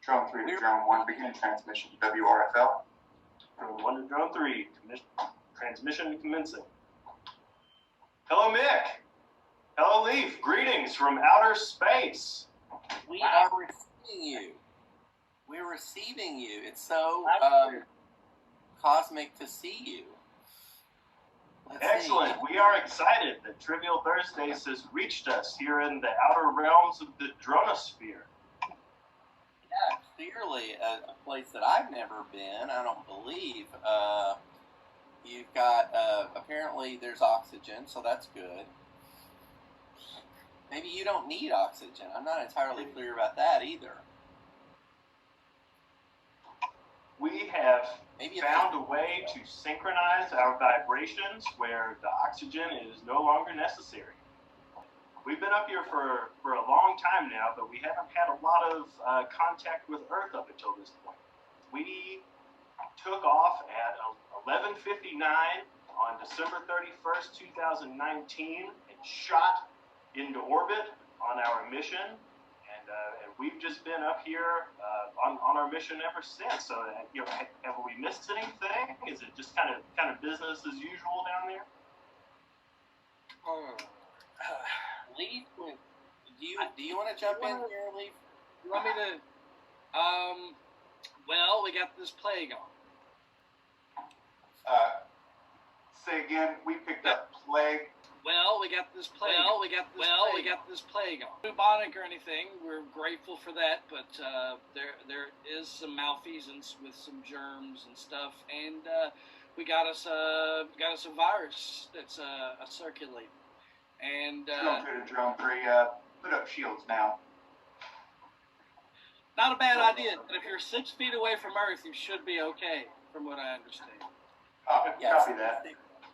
Drone 3 to Drone 1, begin transmission to WRFL. Drone 1 to Drone 3, transmission commencing. Hello, Mick. Hello, Leaf. Greetings from outer space. We are receiving you. We're receiving you. It's so cosmic to see you. Excellent. We are excited that Trivial Thursdays has reached us here in the outer realms of the dronosphere. Yeah, clearly a place that I've never been, I don't believe. You've got, apparently there's oxygen, so that's good. Maybe you don't need oxygen. I'm not entirely clear about that either. We have found a way to synchronize our vibrations where the oxygen is no longer necessary. We've been up here for a long time now, but we haven't had a lot of contact with Earth up until this point. We took off at 11:59 on December 31st, 2019, and shot into orbit on our mission. And we've just been up here on our mission ever since. So, have we missed anything? Is it just kind of business as usual down there? Leaf, do you want to jump in here, Leaf? You want me to? Well, we got this plague on. Say again, we picked up plague. Well, we got this plague. We got this plague on. Bubonic or anything? We're grateful for that, but there is some malfeasance with some germs and stuff, and we got us a virus that's circulating. And Drone 2 to Drone 3, put up shields now. Not a bad idea, but if you're 6 feet away from Earth, you should be okay, from what I understand. Yes. Copy that.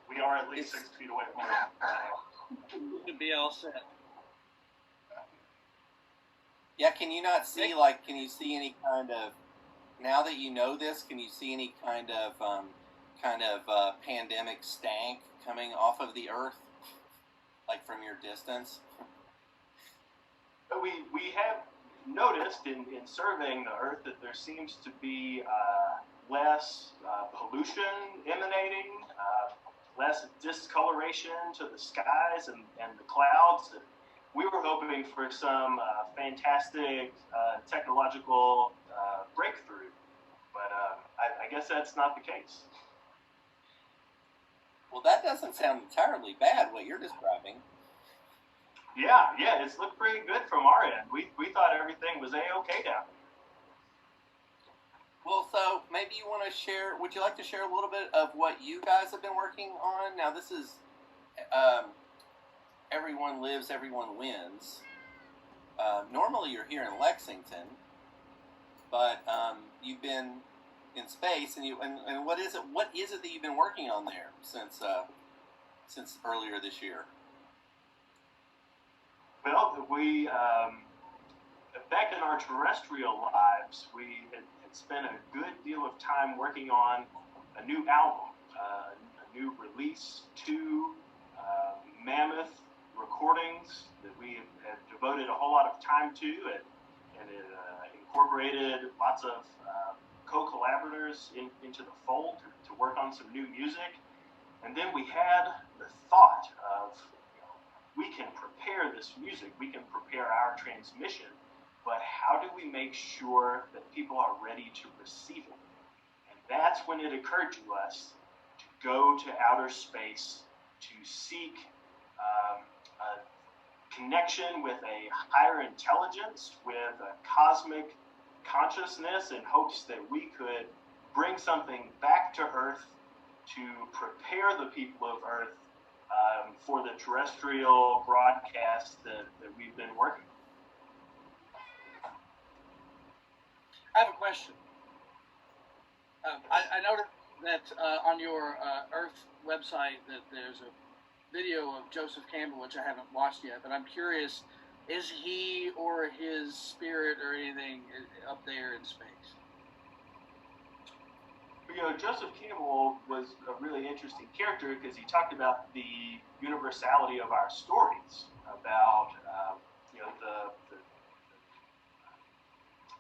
We are at least 6 feet away from Earth. Should be all set. Yeah, can you not see, can you see any kind of, now that you know this, can you see any kind of pandemic stank coming off of the Earth, like from your distance? We have noticed in surveying the Earth that there seems to be less pollution emanating, less discoloration to the skies and the clouds. And we were hoping for some fantastic technological breakthrough, but I guess that's not the case. Well, that doesn't sound entirely bad, what you're describing. Yeah, it's looked pretty good from our end. We thought everything was A-okay down there. Well, so maybe you want to share, would you like to share a little bit of what you guys have been working on? Now, this is Everyone Lives, Everyone Wins. Normally you're here in Lexington, but you've been in space, and what is it that you've been working on there since earlier this year? Well, we back in our terrestrial lives, we had spent a good deal of time working on a new album, a new release, 2 mammoth recordings that we have devoted a whole lot of time to, and it incorporated lots of co-collaborators into the fold to work on some new music. And then we had the thought of, we can prepare this music, we can prepare our transmission, but how do we make sure that people are ready to receive it? And that's when it occurred to us to go to outer space to seek a connection with a higher intelligence, with a cosmic consciousness, in hopes that we could bring something back to Earth to prepare the people of Earth for the terrestrial broadcast that we've been working on. I have a question. I noticed that on your Earth website that there's a video of Joseph Campbell, which I haven't watched yet, but I'm curious, is he or his spirit or anything up there in space? Joseph Campbell was a really interesting character because he talked about the universality of our stories, about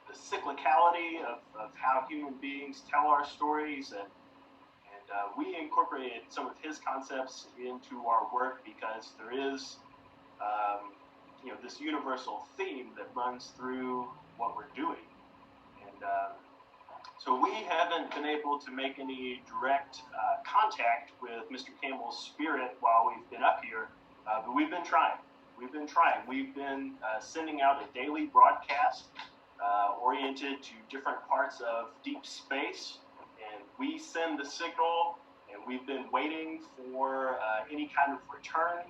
the the cyclicality of how human beings tell our stories, and we incorporated some of his concepts into our work because there is, this universal theme that runs through what we're doing. And so we haven't been able to make any direct contact with Mr. Campbell's spirit while we've been up here, but we've been trying. We've been sending out a daily broadcast oriented to different parts of deep space, and we send the signal, and we've been waiting for any kind of return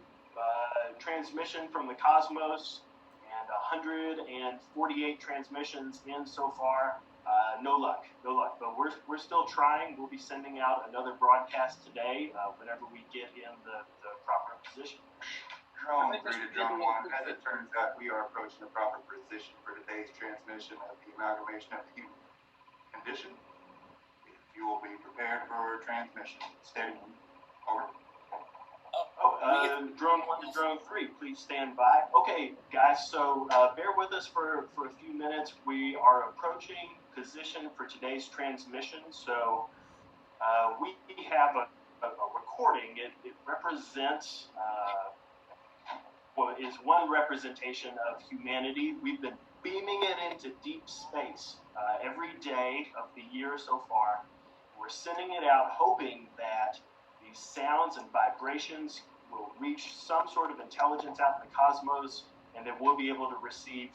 transmission from the cosmos, and 148 transmissions in so far. No luck. But we're still trying. We'll be sending out another broadcast today whenever we get in the proper position. Drone 3 to Drone 1, as it turns out, we are approaching the proper position for today's transmission of the amalgamation of the human condition. If you will be prepared for transmission. Steady. Over. Drone 1 to Drone 3, please stand by. Okay, guys, so bear with us for a few minutes. We are approaching position for today's transmission. So we have a recording. It represents what is one representation of humanity. We've been beaming it into deep space every day of the year so far. We're sending it out hoping that these sounds and vibrations will reach some sort of intelligence out in the cosmos, and then we'll be able to receive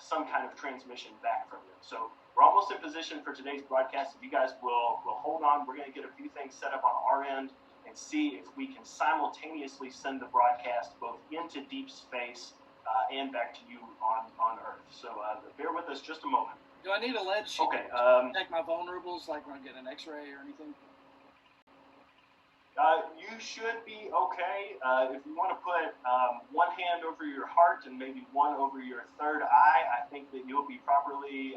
some kind of transmission back from them. So we're almost in position for today's broadcast. If you guys will hold on, we're going to get a few things set up on our end and see if we can simultaneously send the broadcast both into deep space and back to you on Earth. So bear with us just a moment. Do I need a lead sheet Okay. to check my vulnerables, like when I get an X-ray or anything? You should be okay. If you want to put one hand over your heart and maybe one over your third eye, I think that you'll be properly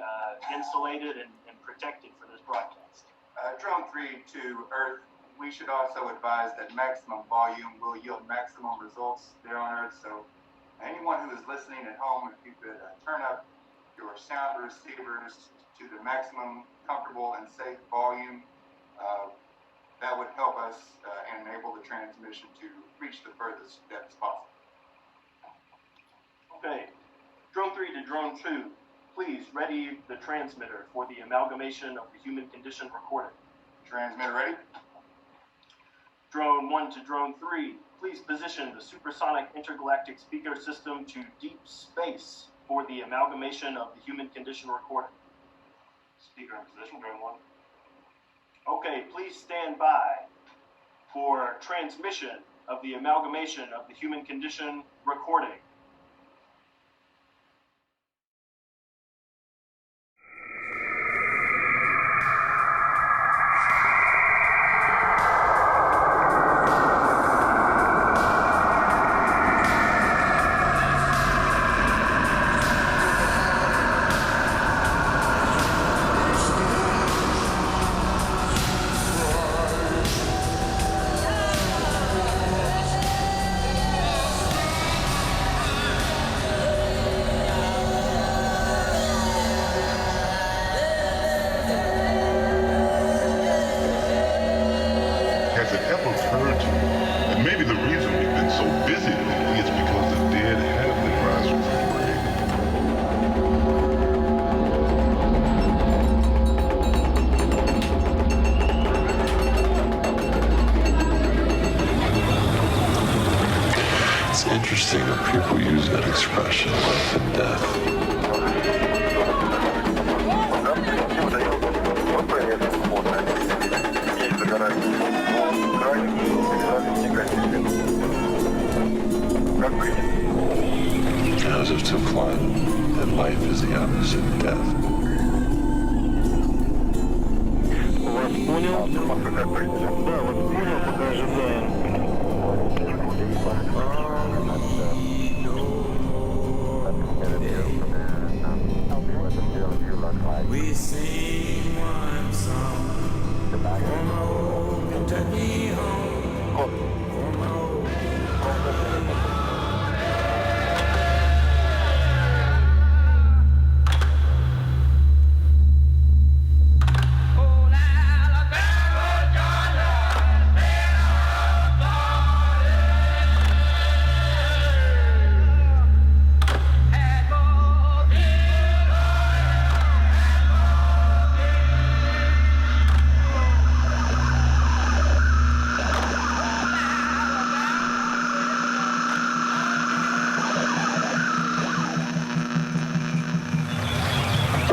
insulated and protected for this broadcast. Drone 3 to Earth, we should also advise that maximum volume will yield maximum results there on Earth. So anyone who is listening at home, if you could turn up your sound receivers to the maximum comfortable and safe volume, that would help us and enable the transmission to reach the furthest depths possible. Okay, Drone 3 to Drone 2, please ready the transmitter for the amalgamation of the human condition recorded. Transmitter ready? Drone 1 to Drone 3, please position the supersonic intergalactic speaker system to deep space for the amalgamation of the human condition recorded. Speaker in position, Drone 1. Okay, please stand by for transmission of the amalgamation of the human condition recording. Has it ever occurred to you that maybe the reason we've been so busy lately is because the dead have been rising from the grave? It's interesting that people use that expression, life and death. As if to imply that life is the opposite of death. Вас понял? Да, вас понял, пока ожидаем. We sing one song for my old Kentucky home. For my old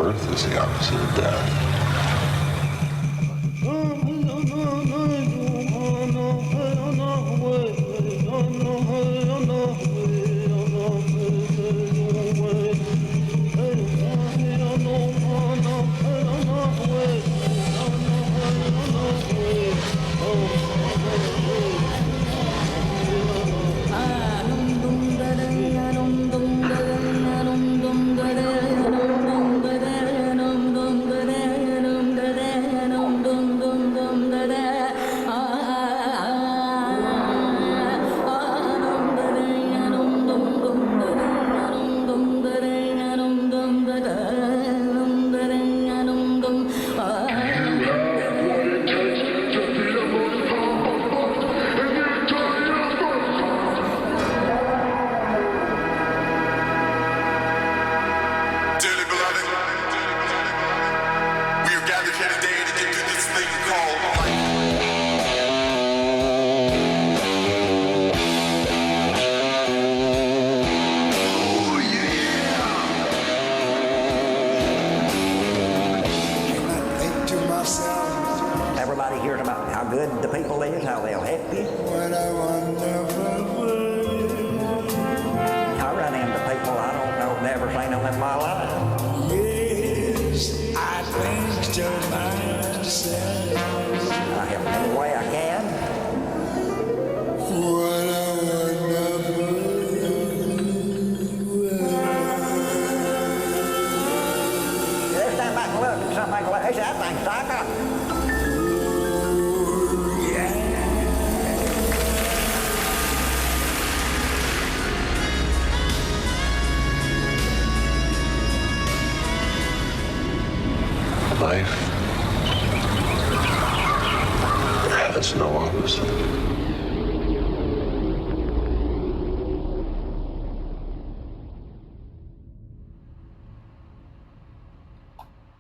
birth is the opposite of death. Everybody hears about how good the people is, how they'll help you. What a wonderful world. I run into people I don't know, never seen them in my life. Yes, I think to myself. I help any way I can. What a wonderful world. They stand back and look at something like they say, that thing's psycho. Life has no opposite.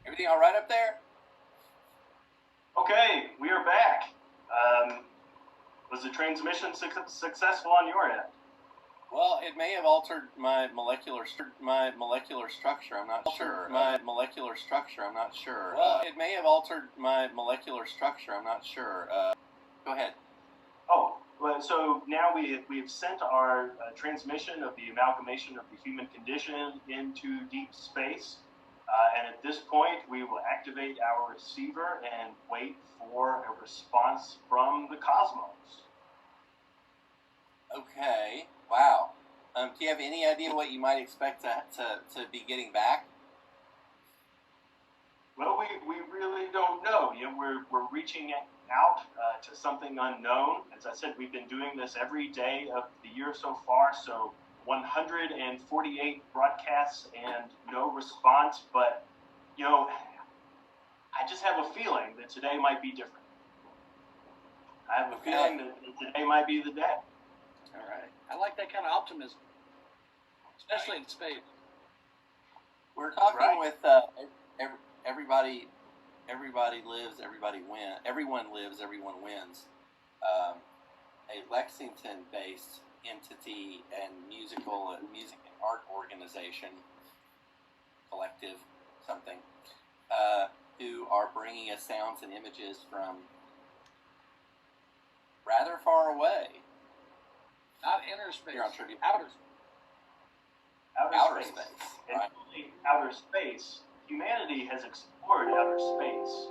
Everything all right up there? Okay, we are back. Was the transmission successful on your end? Well, it may have altered my molecular structure. I'm not sure. I'm not sure. Well, it may have altered my molecular structure. I'm not sure. Go ahead. Oh, well, so now we have sent our transmission of the amalgamation of the human condition into deep space. And at this point, we will activate our receiver and wait for a response from the cosmos. Okay. Wow. Do you have any idea what you might expect to be getting back? Well, we really don't know. You know, we're reaching out to something unknown. As I said, we've been doing this every day of the year so far. So 148 broadcasts and no response. But you know, I just have a feeling that today might be different. I have a feeling that today might be the day. All right. I like that kind of optimism, especially in space. We're talking Right. with everybody. Everybody lives, everybody wins. Everyone lives, everyone wins. A Lexington-based entity and music and art organization, collective, something, who are bringing us sounds and images from rather far away. Not inner space. Here, I'll show you. Outer space. Outer space, And right. outer space, humanity has explored outer space.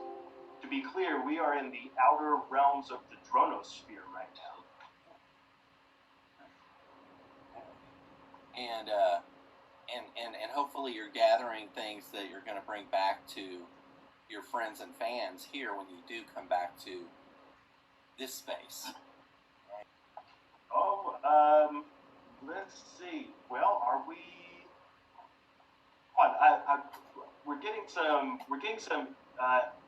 To be clear, we are in the outer realms of the dronosphere right now. And hopefully you're gathering things that you're going to bring back to your friends and fans here when you do come back to this space. Oh, let's see. Well, are we? We're getting some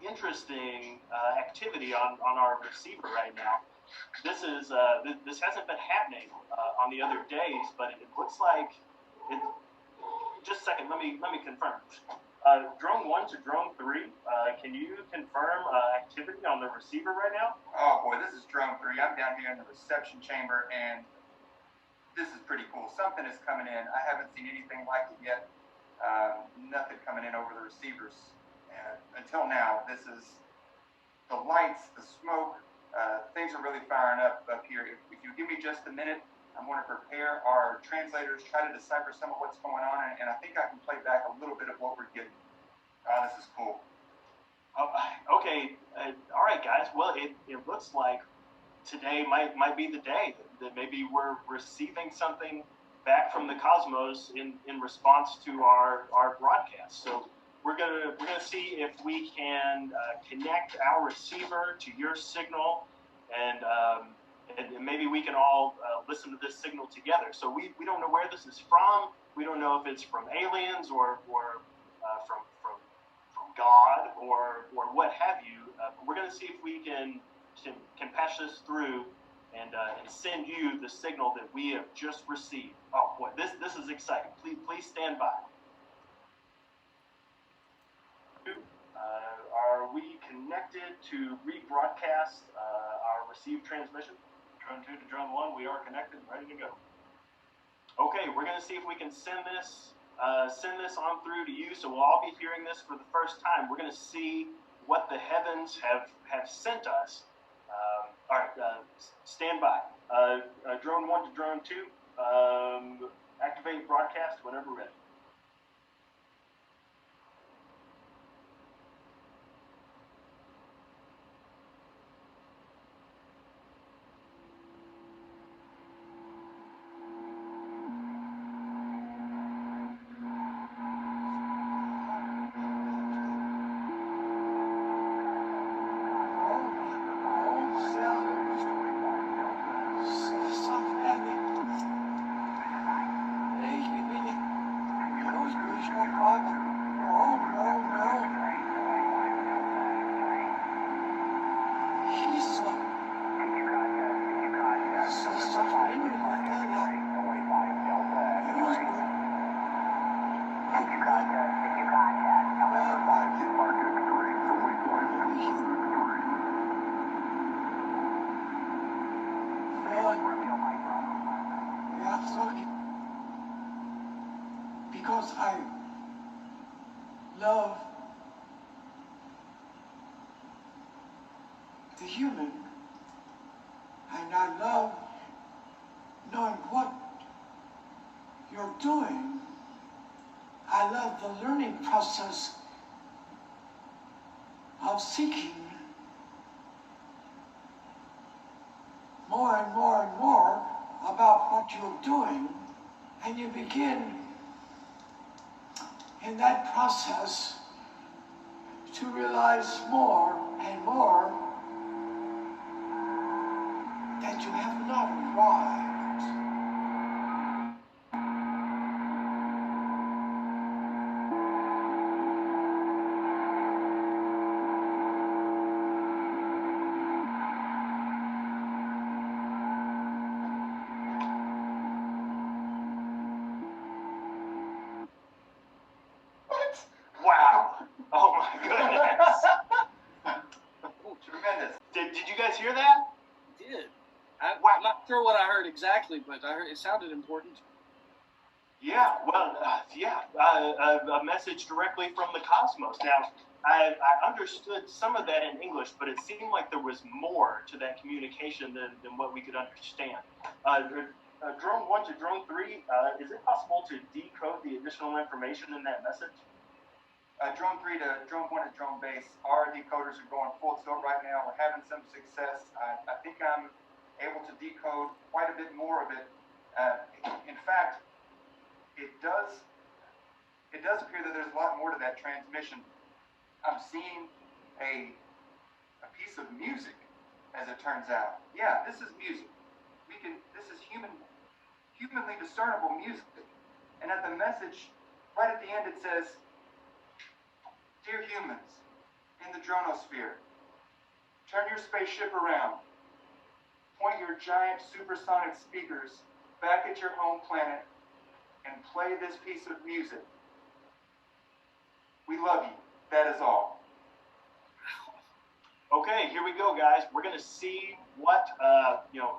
interesting activity on our receiver right now. This hasn't been happening on the other days, but it looks like it. Just a second, let me confirm. Drone 1 to drone 3, can you confirm activity on the receiver right now? Oh boy, this is drone 3. I'm down here in the reception chamber, and this is pretty cool. Something is coming in. I haven't seen anything like it yet. Nothing coming in over the receivers. And until now, this is the lights, the smoke, things are really firing up here. If you give me just a minute, I'm going to prepare our translators, try to decipher some of what's going on, and I think I can play back a little bit of what we're getting. This is cool. Okay, all right, guys. Well, it looks like today might be the day that maybe we're receiving something back from the cosmos in response to our broadcast. So we're gonna see if we can connect our receiver to your signal, and maybe we can all listen to this signal together. So we don't know where this is from. We don't know if it's from aliens or from God or what have you. But we're going to see if we can patch this through and send you the signal that we have just received. Oh boy, this is exciting. Please stand by. Are we connected to rebroadcast our received transmission? Drone 2 to Drone 1, we are connected and ready to go. Okay, we're going to see if we can send this on through to you, so we'll all be hearing this for the first time. We're going to see what the heavens have sent us. All right, stand by. Drone 1 to Drone 2, activate broadcast whenever ready. Because I love the human, and I love knowing what you're doing. I love the learning process of seeking more and more and more about what you're doing, and you begin in that process to realize more and more that you have not arrived. Wow! Oh my goodness! Tremendous. Did you guys hear that? Did. I'm not sure what I heard exactly, but I heard it sounded important. Yeah, well, a message directly from the cosmos. Now, I understood some of that in English, but it seemed like there was more to that communication than what we could understand. Drone 1 to Drone 3, is it possible to decode the additional information in that message? Drone 3 to Drone 1 to Drone Base, our decoders are going full tilt right now. We're having some success. I think I'm able to decode quite a bit more of it. In fact, it does appear that there's a lot more to that transmission. I'm seeing a piece of music, as it turns out. Yeah, this is music. This is humanly discernible music. And at the message, right at the end, it says, "Dear humans, in the dronosphere, turn your spaceship around. Point your giant supersonic speakers back at your home planet and play this piece of music. We love you. That is all." Okay, here we go, go, guys. We're going to see what,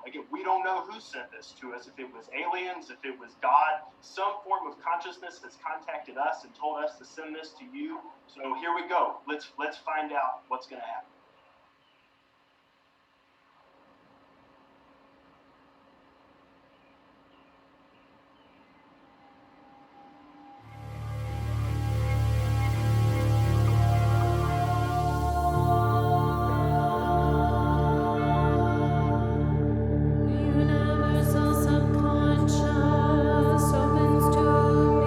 again, we don't know who sent this to us, if it was aliens, if it was God. Some form of consciousness has contacted us and told us to send this to you. So here we go. Let's find out what's going to happen. Universal subconscious opens to me.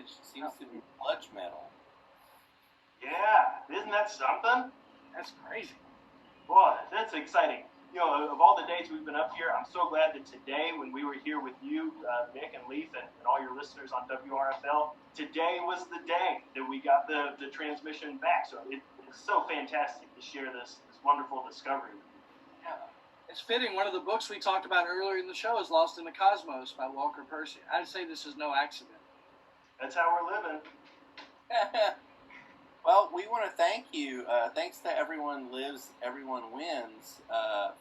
It seems to be sludge metal. Yeah, isn't that something? That's crazy. Boy, that's exciting. You know, of all the days we've been up here, I'm so glad that today, when we were here with you, Nick and Leaf, and all your listeners on WRFL, today was the day that we got the transmission back. So it's so fantastic to share this wonderful discovery. Yeah. It's fitting. One of the books we talked about earlier in the show is Lost in the Cosmos by Walker Percy. I'd say this is no accident. That's how we're living. Well, we want to thank you. Thanks to Everyone Lives, Everyone Wins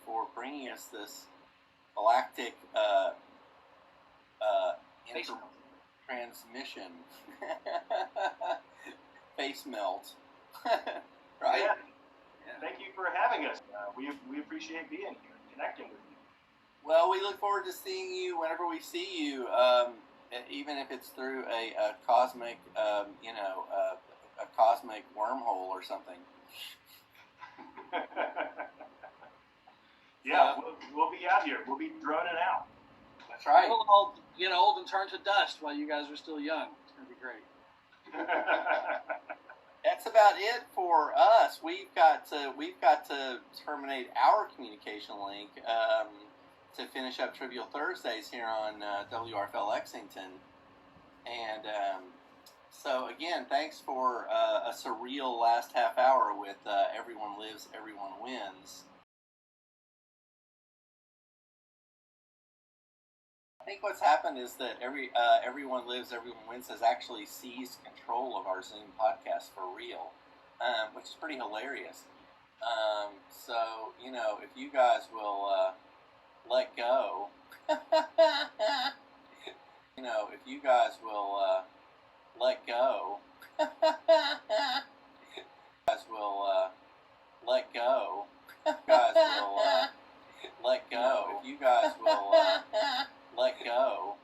for bringing us this galactic transmission. Face melt. Right? Yeah. Thank you for having us. We appreciate being here and connecting with you. Well, we look forward to seeing you whenever we see you, even if it's through a cosmic, a cosmic wormhole or something. Yeah, we'll be out here. We'll be droning out. That's right. We'll all get old and turn to dust while you guys are still young. It's going to be great. That's about it for us. We've got to terminate our communication link to finish up Trivial Thursdays here on WRFL Lexington. And so again, thanks for a surreal last half hour with Everyone Lives, Everyone Wins. I think what's happened is that Everyone Lives, Everyone Wins has actually seized control of our Zoom podcast for real, which is pretty hilarious. So, if you guys will let go, if you guys will let go, guys will let go, guys will let go, if you guys will let go.